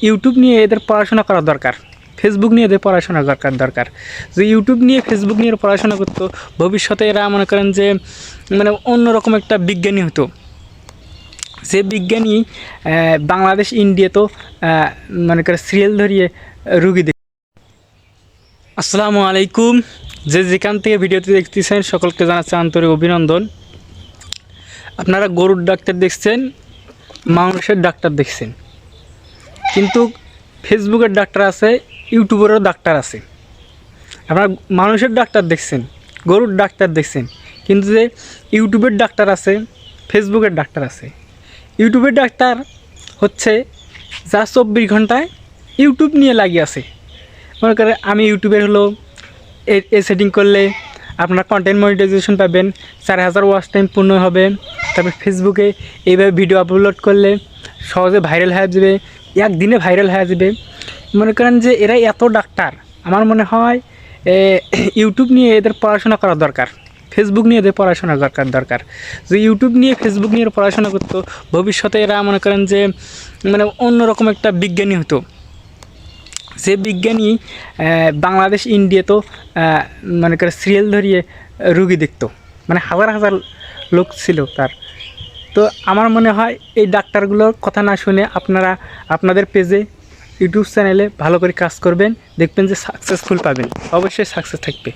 YouTube নিয়ে এদের পড়াশোনা করা দরকার, ফেসবুক নিয়ে এদের পড়াশোনা দরকার। যে ইউটিউব নিয়ে ফেসবুক নিয়ে পড়াশোনা করতো, ভবিষ্যতে এরা মনে করেন যে মানে অন্যরকম একটা বিজ্ঞানী হতো। যে বিজ্ঞানী বাংলাদেশ ইন্ডিয়াতেও মনে করে সিরিয়াল ধরিয়ে রুগী দেখ। আসসালামু আলাইকুম, যে যেখান থেকে ভিডিওটি দেখতেছেন সকলকে জানাচ্ছি আন্তরিক অভিনন্দন। আপনারা গরুর ডাক্তার দেখছেন, মানুষের ডাক্তার দেখছেন, কিন্তু ফেসবুকের ডাক্তার আছে, ইউটিউবেরও ডাক্তার আছে। আপনারা মানুষের ডাক্তার দেখছেন, গরুর ডাক্তার দেখছেন, কিন্তু যে ইউটিউবের ডাক্তার আছে, ফেসবুকের ডাক্তার আছে। ইউটিউবের ডাক্তার হচ্ছে যা 24 ঘন্টায় ইউটিউব নিয়ে লাগিয়ে আছে। মনে করে আমি ইউটিউবের হলো এ সেটিং করলে আপনার কন্টেন্ট মনিটাইজেশন পাবেন, 4000 ওয়াচ টাইম পূর্ণ হবে। তারপর ফেসবুকে এইভাবে ভিডিও আপলোড করলে সহজে ভাইরাল হয়ে যাবে, একদিনে ভাইরাল হয়ে যাবে। মনে করেন যে এরা এত ডাক্তার, আমার মনে হয় ইউটিউব নিয়ে এদের পড়াশোনা করা দরকার, ফেসবুক নিয়ে এদের পড়াশোনা দরকার। যে ইউটিউব নিয়ে ফেসবুক নিয়ে পড়াশোনা করতো, ভবিষ্যতে এরা মনে করেন যে মানে অন্যরকম একটা বিজ্ঞানী হতো। যে বিজ্ঞানী বাংলাদেশ ইন্ডিয়াতেও মনে করে সিরিয়াল ধরিয়ে রুগী দেখতো, মানে হাজার হাজার লোক ছিল তার। তো আমার মনে হয় এই ডাক্তারগুলোর কথা না শুনে আপনারা আপনাদের পেজে, ইউটিউব চ্যানেলে ভালো করে কাজ করবেন, দেখবেন যে সাকসেসফুল পাবেন, অবশ্যই সাকসেস থাকবে।